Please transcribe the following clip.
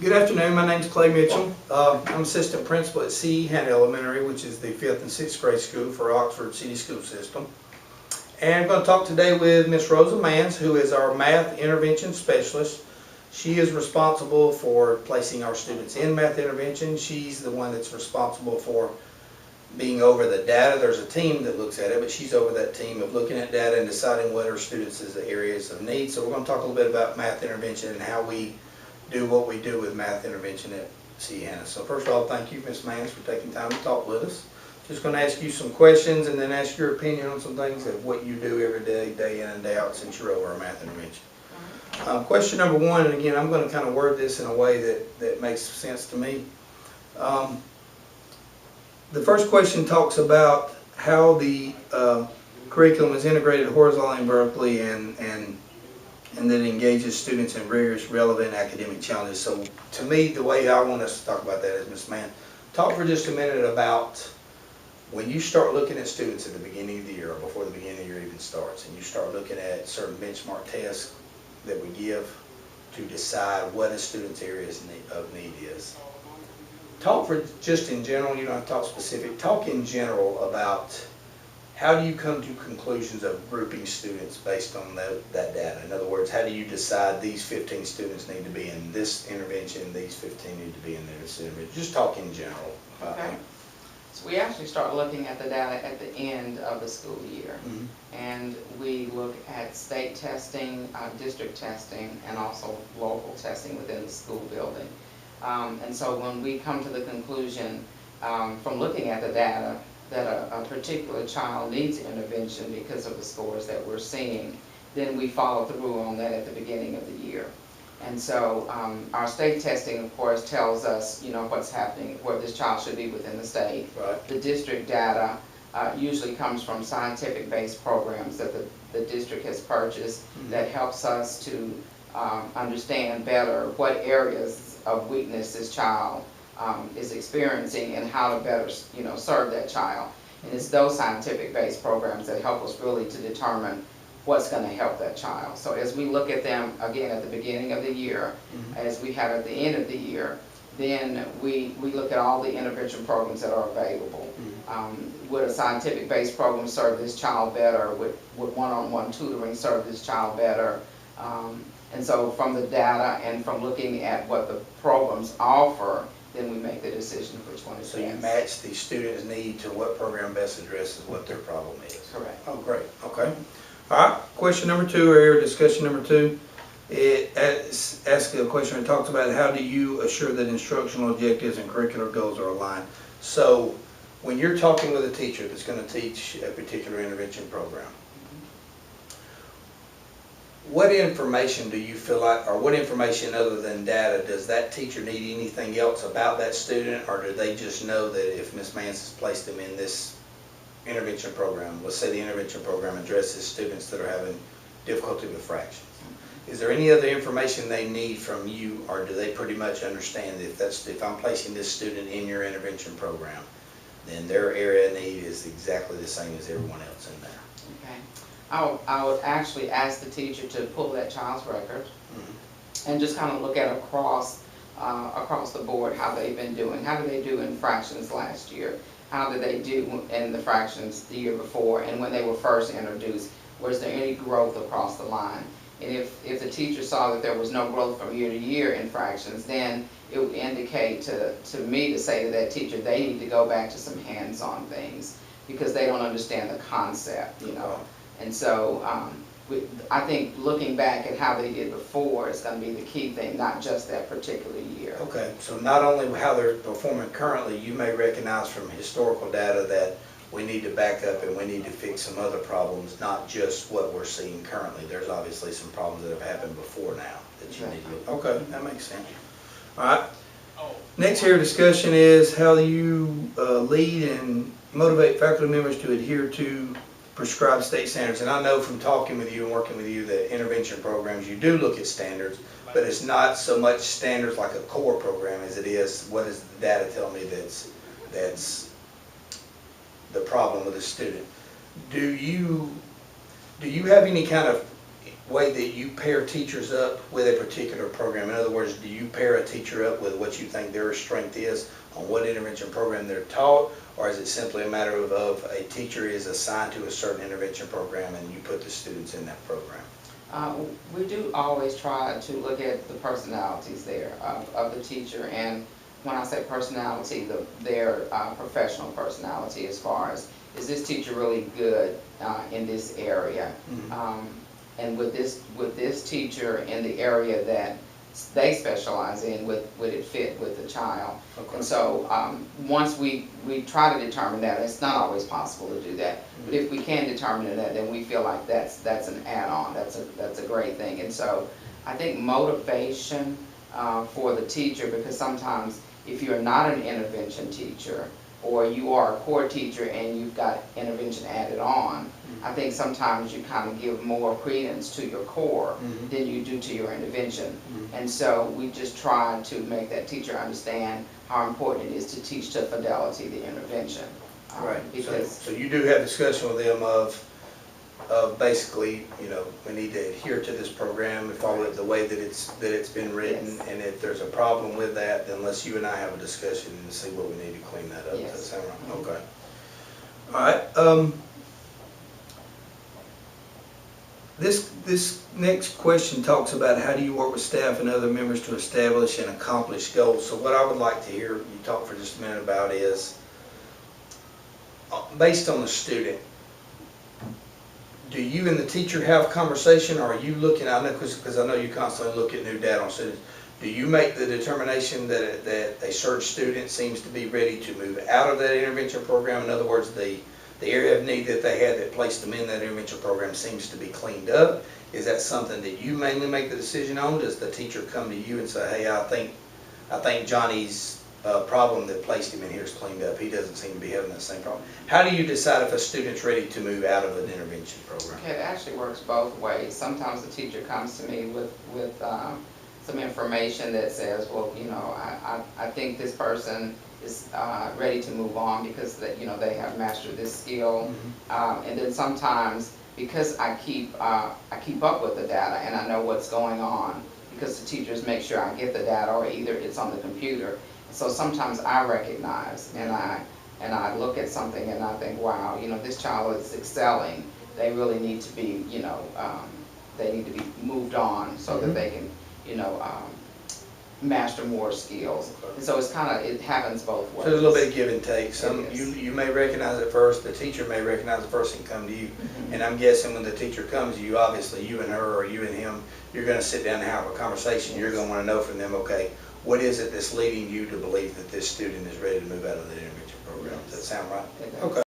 Good afternoon. My name is Clay Mitchell. I'm assistant principal at C. Hannah Elementary, which is the 5th and 6th grade school for Oxford City School System. And I'm going to talk today with Miss Rosa Manns, who is our math intervention specialist. She is responsible for placing our students in math intervention. She's the one that's responsible for being over the data. There's a team that looks at it, but she's over that team of looking at data and deciding what our students' is the areas of need. So we're going to talk a little bit about math intervention and how we do what we do with math intervention at C. Hannah. So first of all, thank you, Ms. Manns, for taking time to talk with us. Just going to ask you some questions and then ask your opinion on some things of what you do every day, day in and day out, since you're over our math intervention. Question number one, and again, I'm going to kind of word this in a way that makes sense to me. The first question talks about how the curriculum is integrated horizontally and vertically and that it engages students in rigorous, relevant academic challenges. So to me, the way I want us to talk about that is, Ms. Mann, talk for just a minute about when you start looking at students at the beginning of the year or before the beginning of the year even starts, and you start looking at certain benchmark tests that we give to decide what a student's area of need is. Talk for just in general, you don't have to talk specific, talk in general about how do you come to conclusions of grouping students based on that data? In other words, how do you decide these 15 students need to be in this intervention, these 15 need to be in this intervention? Just talk in general. Okay. So we actually start looking at the data at the end of the school year. And we look at state testing, district testing, and also local testing within the school building. And so when we come to the conclusion from looking at the data that a particular child needs intervention because of the scores that we're seeing, then we follow through on that at the beginning of the year. And so our state testing, of course, tells us, what's happening, where this child should be within the state. Right. The district data usually comes from scientific-based programs that the district has purchased that helps us to understand better what areas of weakness this child is experiencing and how to better, serve that child. And it's those scientific-based programs that help us really to determine what's going to help that child. So as we look at them, again, at the beginning of the year, as we have at the end of the year, then we look at all the intervention programs that are available. Would a scientific-based program serve this child better? Would one-on-one tutoring serve this child better? And so from the data and from looking at what the programs offer, then we make the decision of which one is best. So you match the student's need to what program best addresses what their problem is. Correct. Oh, great. Okay. All right. Question number two, or discussion number two, it asks a question that talks about how do you assure that instructional objectives and curricular goals are aligned. So when you're talking with a teacher that's going to teach a particular intervention program, what information do you feel like, or what information other than data, does that teacher need anything else about that student, or do they just know that if Ms. Manns has placed them in this intervention program, let's say the intervention program addresses students that are having difficulty with fractions, is there any other information they need from you, or do they pretty much understand that if I'm placing this student in your intervention program, then their area of need is exactly the same as everyone else in there? Okay. I would actually ask the teacher to pull that child's record and just kind of look at across the board how they've been doing. How did they do in fractions last year? How did they do in the fractions the year before? And when they were first introduced, was there any growth across the line? And if the teacher saw that there was no growth from year to year in fractions, then it would indicate to me to say to that teacher, they need to go back to some hands-on things because they don't understand the concept, And so I think looking back at how they did before is going to be the key thing, not just that particular year. Okay, so not only how they're performing currently, you may recognize from historical data that we need to back up and we need to fix some other problems, not just what we're seeing currently. There's obviously some problems that have happened before now that you need to look. Okay, that makes sense. All right. Next here discussion is how you lead and motivate faculty members to adhere to prescribed state standards. And I know from talking with you and working with you that intervention programs, you do look at standards, but it's not so much standards like a core program as it is what does the data tell me that's the problem with a student. Do you have any kind of way that you pair teachers up with a particular program? In other words, do you pair a teacher up with what you think their strength is on what intervention program they're taught? Or is it simply a matter of a teacher is assigned to a certain intervention program and you put the students in that program? We do always try to look at the personalities there of the teacher, and when I say personality, their professional personality, as far as, is this teacher really good in this area? Mm-hmm. And with this teacher in the area that they specialize in, would it fit with the child? Okay. And so once we try to determine that, it's not always possible to do that, but if we can determine that, then we feel like that's an add-on, that's a great thing. And so I think motivation for the teacher, because sometimes if you're not an intervention teacher, or you are a core teacher and you've got intervention added on, I think sometimes you kind of give more credence to your core than you do to your intervention. And so we just try to make that teacher understand how important it is to teach to fidelity the intervention. Right. Because so you do have discussion with them of basically, you know, we need to adhere to this program and follow it the way that it's been written. Yes. And if there's a problem with that, then let's you and I have a discussion and see what we need to clean that up. Yes. Does that sound right? Okay. All right. This next question talks about how do you work with staff and other members to establish and accomplish goals. So what I would like to hear you talk for just a minute about is, based on the student, do you and the teacher have conversation, or are you looking, I know because I know you constantly look at new data on students, do you make the determination that a certain student seems to be ready to move out of that intervention program? In other words, the area of need that they had that placed them in that intervention program seems to be cleaned up. Is that something that you mainly make the decision on? Does the teacher come to you and say, hey, I think Johnny's problem that placed him in here is cleaned up. He doesn't seem to be having that same problem. How do you decide if a student's ready to move out of an intervention program? okay, it actually works both ways. Sometimes the teacher comes to me with some information that says, well, you know, I think this person is ready to move on because they have mastered this skill. And then sometimes, because I keep up with the data and I know what's going on, because the teachers make sure I get the data, or either it's on the computer. So sometimes I recognize and I look at something and I think, wow, you know, this child is excelling. They really need to be, you know, they need to be moved on so that they can, you know, master more skills. And so it's kind of, it happens both ways. So there's a little bit of give and take. Some It is. you may recognize it first, the teacher may recognize it first and come to you. And I'm guessing when the teacher comes to you, obviously you and her or you and him, you're going to sit down and have a conversation. You're going to want to know from them, okay, what is it that's leading you to believe that this student is ready to move out of the intervention program? Does that sound right? It does. Okay.